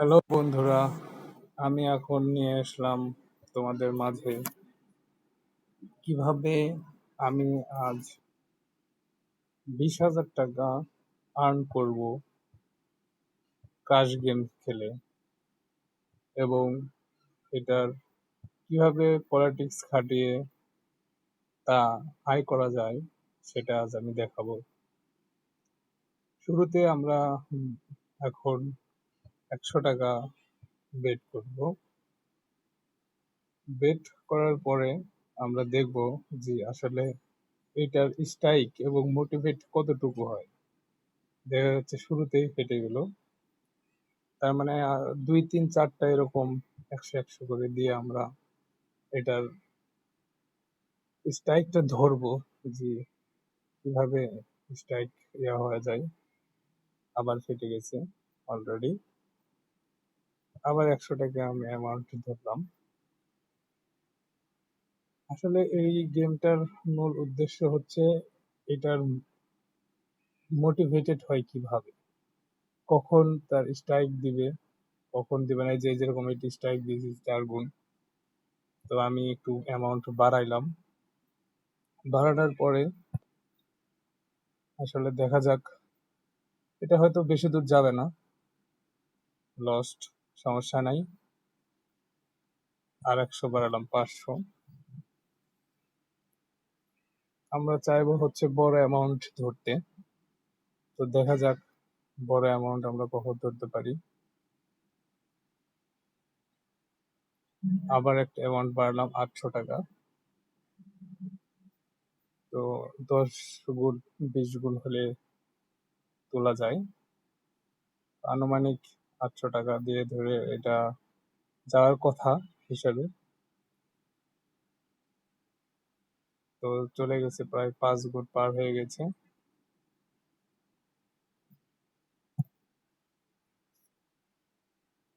Hello বন্ধুরা, আমি এখন নিয়ে আসলাম তোমাদের মাঝে কিভাবে আমি আজ 20,000 টাকা আর্ন করব ক্রাশ গেম খেলে, এবং এটার কিভাবে পলিটিক্স খাটিয়ে তা আয় করা যায় সেটা আজ আমি দেখাবো। শুরুতে আমরা এখন 100 টাকা বেট করব। বেট করার পরে আমরা দেখব যে আসলে এটার স্ট্রাইক এবং মোটিভেট কতটুকু হয়। দেখা যাচ্ছে শুরুতেই ফেটে গেল, তার মানে 2 3 4টা এরকম 100 100 করে দিয়ে আমরা এটার স্ট্রাইকটা ধরবো, যে কিভাবে স্ট্রাইক ইয়া হয়ে যায়। আবার ফেটে গেছে অলরেডি, আবার 100 টাকা আমি অ্যামাউন্ট ধরলাম। আসলে এই গেমটার মূল উদ্দেশ্য হচ্ছে এটার মোটিভেটেড হয় কিভাবে, কখন তার স্ট্রাইক দিবে, কখন দিবে না। এই যে যেরকম এটি স্ট্রাইক দিয়েছে 4 গুণ, তো আমি একটু অ্যামাউন্ট বাড়াইলাম। বাড়ানোর পরে আসলে দেখা যাক, এটা হয়তো বেশি দূর যাবে না, লস্ট, সমস্যা নাই। আর 100 বাড়ালাম, 500। আমরা চাইবো হচ্ছে বড় অ্যামাউন্ট ধরতে, তো দেখা যাক বড় অ্যামাউন্ট আমরা কখন ধরতে পারি। আবার একটা অ্যামাউন্ট বাড়ালাম, 800 টাকা। তো 10 গুণ 20 গুণ হলে তোলা যায়। আনুমানিক 800 টাকা দিয়ে ধরে এটা যাওয়ার কথা হিসাবে। তো চলে গেছে, প্রায় 5 গুণ পার হয়ে গেছে।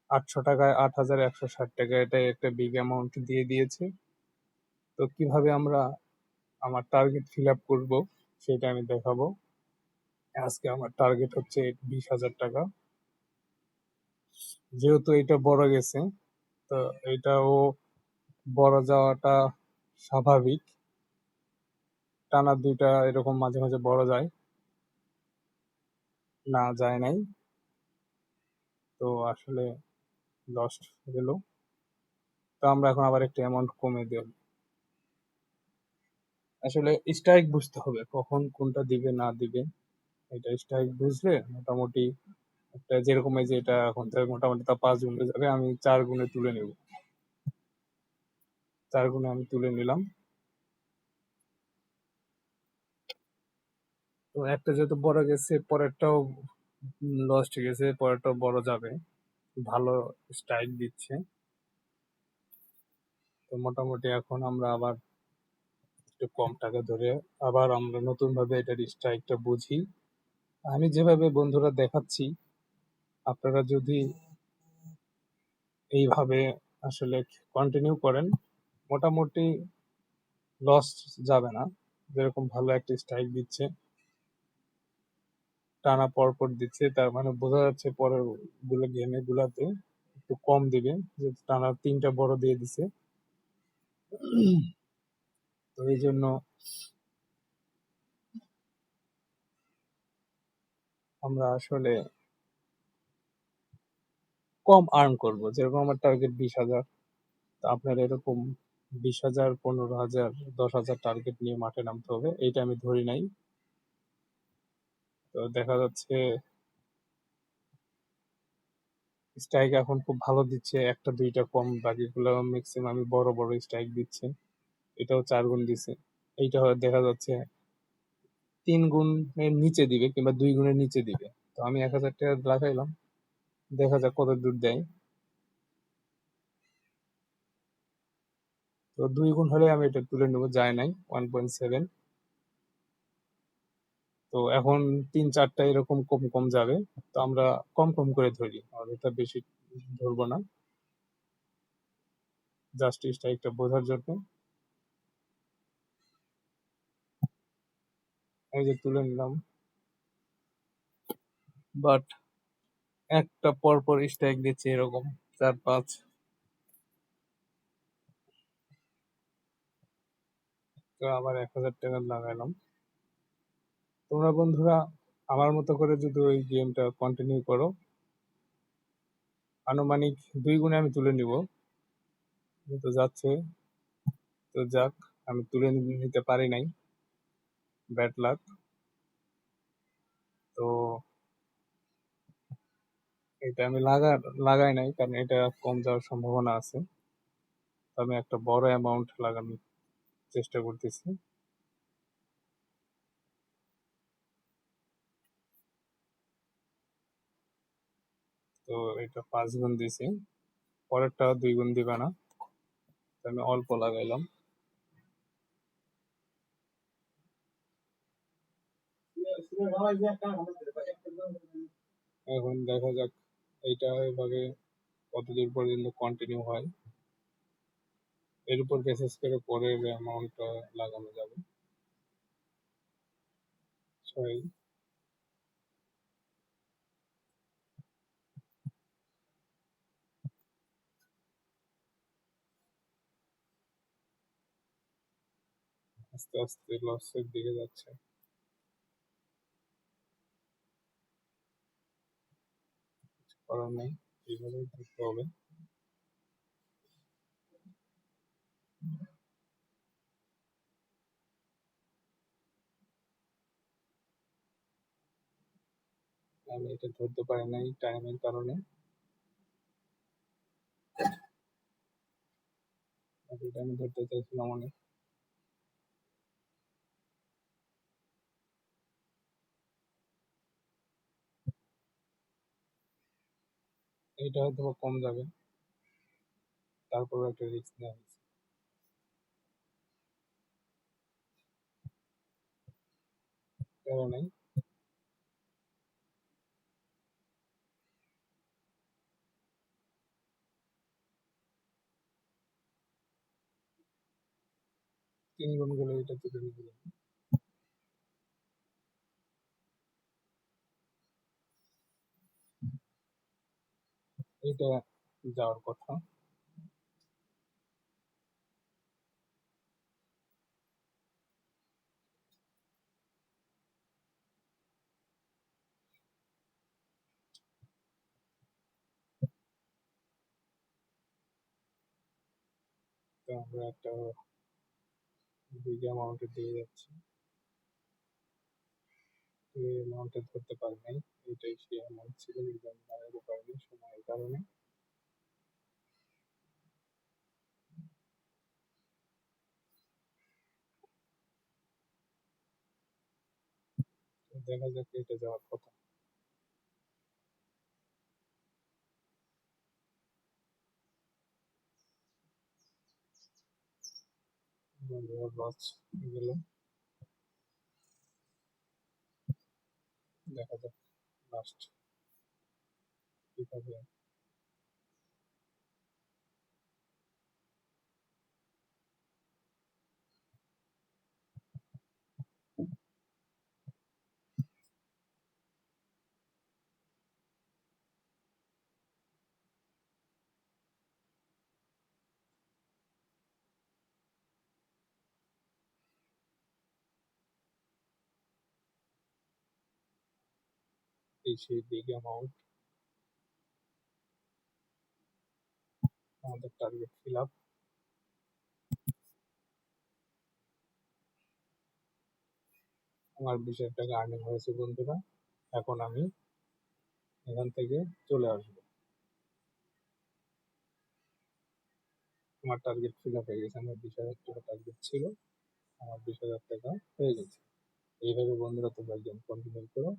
800 টাকায় 8,160 টাকা, এটা একটা বিগ অ্যামাউন্ট দিয়ে দিয়েছে। তো কিভাবে আমরা আমার টার্গেট ফিল আপ করবো সেটা আমি দেখাবো। আজকে আমার টার্গেট হচ্ছে 20,000 টাকা। যেহেতু এটা বড় গেছে, তো এটাও বড় যাওয়াটা স্বাভাবিক। টানা দুইটা এরকম মাঝে মাঝে বড় যায়, না যায় নাই, তো আসলে লস্ট গেল। তো আমরা এখন আবার একটা অ্যামাউন্ট কমে দেব। আসলে স্ট্রাইক বুঝতে হবে কখন কোনটা দিবে না দিবে। এটা স্ট্রাইক বুঝলে মোটামুটি একটা, যেরকম এই যে এটা এখন থেকে মোটামুটি তা 5 গুণে যাবে, আমি 4 গুণে তুলে নেব। 4 গুণে আমি তুলে নিলাম। তো একটা যেহেতু বড় গেছে, পরেরটাও লস্ট গেছে, পরেরটাও বড় যাবে। ভালো স্ট্রাইক দিচ্ছে। তো মোটামুটি এখন আমরা আবার একটু কম টাকা ধরে আবার আমরা নতুন ভাবে এটার স্ট্রাইকটা বুঝি। আমি যেভাবে বন্ধুরা দেখাচ্ছি, আপনারা যদি এইভাবে আসলে কন্টিনিউ করেন, মোটামুটি লস যাবে না। যেরকম ভালো একটা স্ট্রাইক দিচ্ছে, টানা পর পর দিচ্ছে, তার মানে বোঝা যাচ্ছে পরের গেমে গুলাতে একটু কম দিবে, যে টানা 3টা বড় দিয়ে দিছে। তো এই জন্য আমরা আসলে কম আর্ন করব। যেরকম আমার টার্গেট 20,000, তো আপনার এরকম 20,000, 15,000, 10,000 টার্গেট নিয়ে মাঠে নামতে হবে। এইটা আমি ধরি নাই। তো দেখা যাচ্ছে স্ট্রাইক এখন খুব ভালো দিচ্ছে, একটা দুইটা কম, বাকিগুলো ম্যাক্সিমাম বড় বড় স্ট্রাইক দিচ্ছে। এটাও 4 গুণ দিছে। এইটা দেখা যাচ্ছে 3 গুণের নিচে দিবে কিংবা 2 গুণের নিচে দিবে। তো আমি 1,000 টাকা লাগাইলাম, দেখা যাক কত দূর দেয়। তো 2 গুণ হলে আমি এটা তুলে নেবো, যায় নাই 1.7। তো এখন 3 4টা এরকম কম কম যাবে। তো আমরা কম কম করে ধরি, আর এটা বেশি ধরবো না, জাস্ট স্ট্রাইকটা বোঝার জন্য। এই যে তুলে নিলাম, বাট একটা পর পর স্ট্রাইক দিচ্ছে এরকম 4-5। তো আবার 1,000 টাকা লাগাইলাম। তোমরা বন্ধুরা আমার মতো করে যদি ওই গেমটা কন্টিনিউ করো, আনুমানিক 2 গুণে আমি তুলে নিব। তো যাচ্ছে, তো যাক, আমি তুলে নিতে পারি নাই, ব্যাড লাক। তো এটা আমি লাগাই নাই, কারণ এটা কম যাওয়ার সম্ভাবনা আছে। তো আমি একটা বড় অ্যামাউন্ট লাগানোর চেষ্টা করতেছি। তো এটা 5 গুণ দিছি, পরেরটা 2 গুণ দিবে না, তো আমি অল্প লাগাইলাম। এখন দেখা যাক এইটা এভাবে কতদূর পর্যন্ত কন্টিনিউ হয়, এর উপর বেসিস করে পরের অ্যামাউন্টটা লাগানো যাবে। 6, আস্তে আস্তে লসের দিকে যাচ্ছে। করার নেই, এইভাবেই থাকতে হবে। আমি এটা ধরতে পারি নাই টাইমের কারণে, এটা আমি ধরতে চাইছিলাম অনেক। এইটা হয়তো বা কম যাবে, তারপরে একটা রিস্ক নেওয়া হয়েছে। প্যারা নাই। 3 গুণ গেলে এটা তুলে নিতে যাবে। এটা যাওয়ার কথা। তো আমরা একটা বিগ অ্যামাউন্টে দিয়ে যাচ্ছি, এই অ্যামাউন্টে ধরতে পারি নাই। এটাই সেই অ্যামাউন্ট ছিল, কিন্তু আমি লাগাতে পারিনি সময়ের কারণে। তো দেখা যাক, এটা যাওয়ার কথা। লস গেল, দেখা যাক লাস্ট কিভাবে। এই সেই বিগ অ্যামাউন্ট, আমাদের টার্গেট ফিল আপ। আমার 20,000 টাকা আর্নিং হয়েছে বন্ধুরা। এখন আমি এখান থেকে চলে আসবো, আমার টার্গেট ফিল আপ হয়ে গেছে। আমার 20,000 টাকা টার্গেট ছিল, আমার 20,000 টাকা হয়ে গেছে। এইভাবে বন্ধুরা তোমরা গেম কন্টিনিউ করো,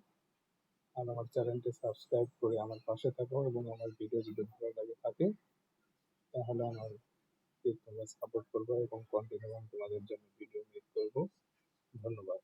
আর আমার চ্যানেলটি সাবস্ক্রাইব করে আমার পাশে থাকো, এবং আমার ভিডিও যদি ভালো লাগে থাকে তাহলে আমাকে তোমরা সাপোর্ট করবে, এবং কন্টিনিউ আমি তোমাদের জন্য ভিডিও মেক করবো। ধন্যবাদ।